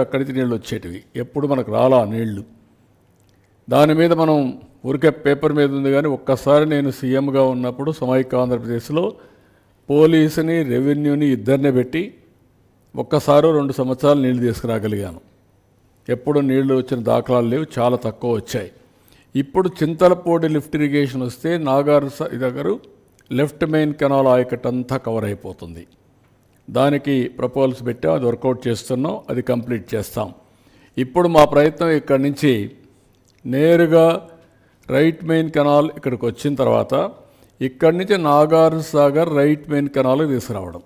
అక్కడి నుంచి నీళ్ళు వచ్చేటివి. ఎప్పుడు మనకు రాలా నీళ్లు. దాని మీద మనం ఊరికే పేపర్ మీద ఉంది. కానీ ఒక్కసారి నేను సీఎంగా ఉన్నప్పుడు సమైక్య ఆంధ్రప్రదేశ్లో పోలీసుని రెవెన్యూని ఇద్దరినే పెట్టి ఒక్కసారి 2 సంవత్సరాలు నీళ్లు తీసుకురాగలిగాను. ఎప్పుడు నీళ్లు వచ్చిన దాఖలాలు లేవు, చాలా తక్కువ వచ్చాయి. ఇప్పుడు చింతలపూడి లిఫ్ట్ ఇరిగేషన్ వస్తే నాగార్ దగ్గర లెఫ్ట్ మెయిన్ కెనాల్ ఆయకట్ అంతా కవర్ అయిపోతుంది. దానికి ప్రపోజల్స్ పెట్టాం, అది వర్కౌట్ చేస్తున్నాం, అది కంప్లీట్ చేస్తాం. ఇప్పుడు మా ప్రయత్నం ఇక్కడి నుంచి నేరుగా రైట్ మెయిన్ కెనాల్ ఇక్కడికి వచ్చిన తర్వాత ఇక్కడి నుంచి నాగార్ సాగర్ రైట్ మెయిన్ కెనాల్కి తీసుకురావడం.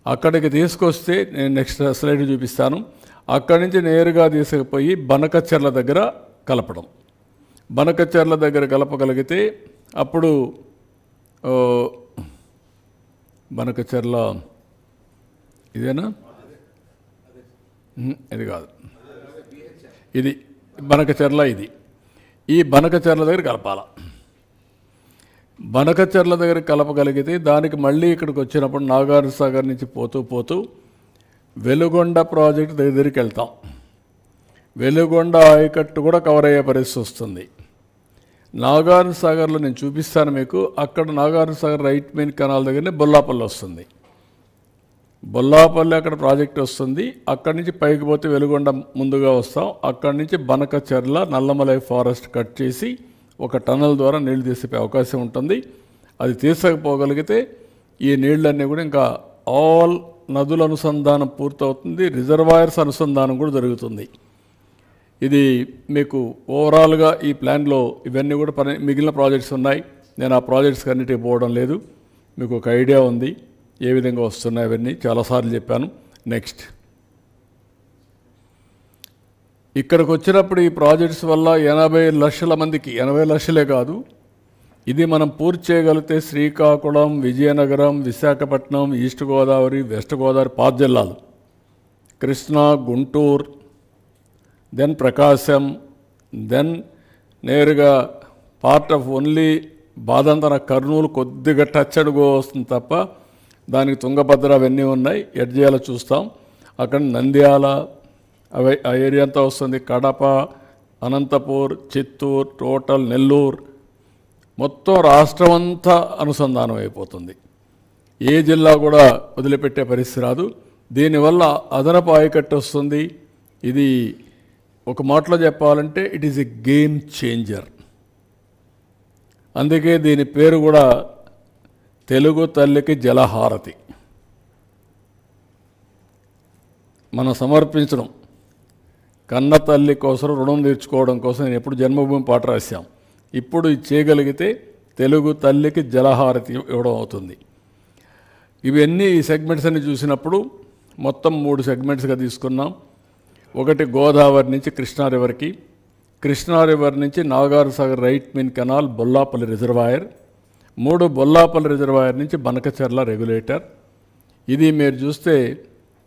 అక్కడికి తీసుకొస్తే నేను నెక్స్ట్ స్లైడ్ చూపిస్తాను. అక్కడి నుంచి నేరుగా తీసుకుపోయి బనకచెర్ల దగ్గర కలపడం. బనకచెర్ల దగ్గర కలపగలిగితే అప్పుడు బనకచెర్ల ఇదేనా, ఇది కాదు, ఇది బనకచెర్ల. ఇది ఈ బనకచెర్ల దగ్గర కలపాల. బనకచెర్ల దగ్గర కలపగలిగితే దానికి మళ్ళీ ఇక్కడికి వచ్చినప్పుడు నాగార్ సాగర్ నుంచి పోతూ పోతూ వెలుగొండ ప్రాజెక్టు దగ్గరికి వెళ్తాం. వెలుగొండ ఆయకట్టు కూడా కవర్ అయ్యే పరిస్థితి వస్తుంది. నాగార్ సాగర్లో నేను చూపిస్తాను మీకు. అక్కడ Nagar Sagar right main canal దగ్గరనే బొల్లాపల్లి వస్తుంది. బొల్లాపల్లి అక్కడ ప్రాజెక్ట్ వస్తుంది. అక్కడి నుంచి పైకి పోతే వెలుగొండ ముందుగా వస్తాం. అక్కడి నుంచి బనకచెర్ల నల్లమలై ఫారెస్ట్ కట్ చేసి ఒక టన్నల్ ద్వారా నీళ్లు తీసే అవకాశం ఉంటుంది. అది తీసకపోగలిగితే ఈ నీళ్ళన్నీ కూడా ఇంకా ఆల్ నదుల అనుసంధానం పూర్తవుతుంది. రిజర్వాయర్స్ అనుసంధానం కూడా జరుగుతుంది. ఇది మీకు ఓవరాల్గా ఈ ప్లాన్లో ఇవన్నీ కూడా మిగిలిన ప్రాజెక్ట్స్ ఉన్నాయి. నేను ఆ ప్రాజెక్ట్స్కి అన్నిటికీ పోవడం లేదు. మీకు ఒక ఐడియా ఉంది ఏ విధంగా వస్తున్నాయి అవన్నీ, చాలాసార్లు చెప్పాను. నెక్స్ట్ ఇక్కడికి వచ్చినప్పుడు ఈ ప్రాజెక్ట్స్ వల్ల 80 లక్షల మందికి, 80 లక్షలే కాదు, ఇది మనం పూర్తి చేయగలిగితే శ్రీకాకుళం, విజయనగరం, విశాఖపట్నం, ఈస్ట్ గోదావరి, వెస్ట్ గోదావరి 5 జిల్లాలు, కృష్ణా, గుంటూరు, దెన్ ప్రకాశం, దెన్ నేరుగా పార్ట్ ఆఫ్ ఓన్లీ బాదంతన కర్నూలు కొద్దిగా టచ్ అడుగు వస్తుంది తప్ప దానికి తుంగభద్ర అవన్నీ ఉన్నాయి. ఎడ్జేయాల చూస్తాం. అక్కడ నంద్యాల ఆ ఏరియా అంతా వస్తుంది. కడప, అనంతపూర్, చిత్తూరు, టోటల్ నెల్లూరు, మొత్తం రాష్ట్రం అంతా అనుసంధానం అయిపోతుంది. ఏ జిల్లా కూడా వదిలిపెట్టే పరిస్థితి రాదు. దీనివల్ల అదనపు ఆయకట్టు వస్తుంది. ఇది ఒక మాటలో చెప్పాలంటే it is a game changer. అందుకే దీని పేరు కూడా తెలుగు తల్లికి జలహారతి. మనం సమర్పించడం కన్న తల్లి కోసం రుణం తీర్చుకోవడం కోసం నేను ఎప్పుడు జన్మభూమి పాట రాశాం. ఇప్పుడు ఇది చేయగలిగితే తెలుగు తల్లికి జలహారతి ఇవ్వడం అవుతుంది. ఇవన్నీ ఈ సెగ్మెంట్స్ అన్ని చూసినప్పుడు మొత్తం 3 సెగ్మెంట్స్గా తీసుకున్నాం. ఒకటి గోదావరి నుంచి కృష్ణా రివర్కి, కృష్ణా రివర్ నుంచి Nagar Sagar right main canal Bollapalli reservoir, 3 Bollapalli reservoir నుంచి బనకచెర్ల రెగ్యులేటర్. ఇది మీరు చూస్తే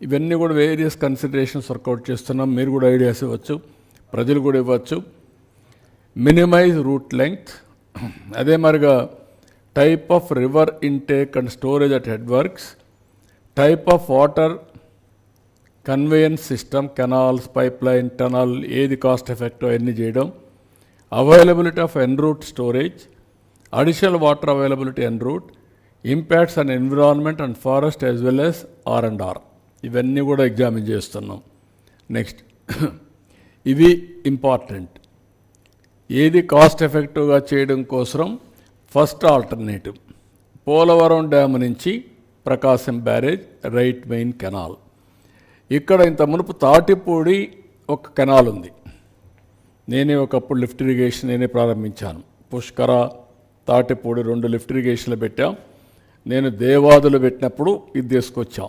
ఇవన్నీ కూడా వేరియస్ కన్సిడరేషన్స్ వర్కౌట్ చేస్తున్నాం. మీరు కూడా ఐడియాస్ ఇవ్వచ్చు, ప్రజలు కూడా ఇవ్వచ్చు. మినిమైజ్ రూట్ లెంగ్త్, అదే మరిగా type of river intake and storage at head works, type of water conveyance system, canals, pipe line, tunnel, ఏది కాస్ట్ ఎఫెక్టివ్ అన్నీ చేయడం, availability of en route storage, additional water availability en route, impacts on environment and forest as well as R&R, ఇవన్నీ కూడా examine చేస్తున్నాం. Next ఇవి important. ఏది cost ఎఫెక్టివ్గా చేయడం కోసం ఫస్ట్ ఆల్టర్నేటివ్ పోలవరం డ్యామ్ నుంచి ప్రకాశం బ్యారేజ్ రైట్ మెయిన్ కెనాల్. ఇక్కడ ఇంత మునుపు తాటిపూడి ఒక కెనాల్ ఉంది. నేనే ఒకప్పుడు లిఫ్ట్ ఇరిగేషన్ నేనే ప్రారంభించాను. పుష్కర, తాటిపూడి 2 లిఫ్ట్ ఇరిగేషన్లు పెట్టాం. నేను దేవాదులు పెట్టినప్పుడు ఇది తీసుకొచ్చాం.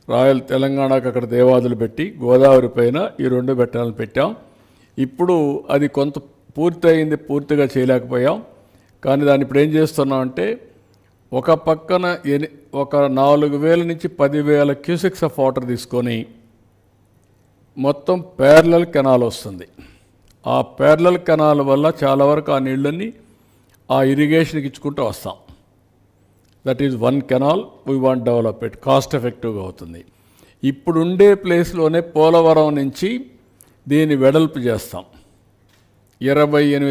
రాయల్ తెలంగాణకు అక్కడ దేవాదులు పెట్టి గోదావరి పైన ఈ 2 పెట్టాలని పెట్టాం. ఇప్పుడు అది కొంత పూర్తయింది, పూర్తిగా చేయలేకపోయాం. కానీ దాన్ని ఇప్పుడు ఏం చేస్తున్నాం అంటే ఒక పక్కన ఒక 4,000 నుంచి 10,000 క్యూసెక్స్ ఆఫ్ వాటర్ తీసుకొని మొత్తం ప్యారలల్ కెనాల్ వస్తుంది. ఆ ప్యారలల్ కెనాల్ వల్ల చాలా వరకు ఆ నీళ్ళన్నీ ఆ ఇరిగేషన్కి ఇచ్చుకుంటూ వస్తాం. That is 1 canal we want develop it, cost ఎఫెక్టివ్గా అవుతుంది. ఇప్పుడుండే ప్లేస్లోనే పోలవరం నుంచి దీన్ని వెడల్పు చేస్తాం. 28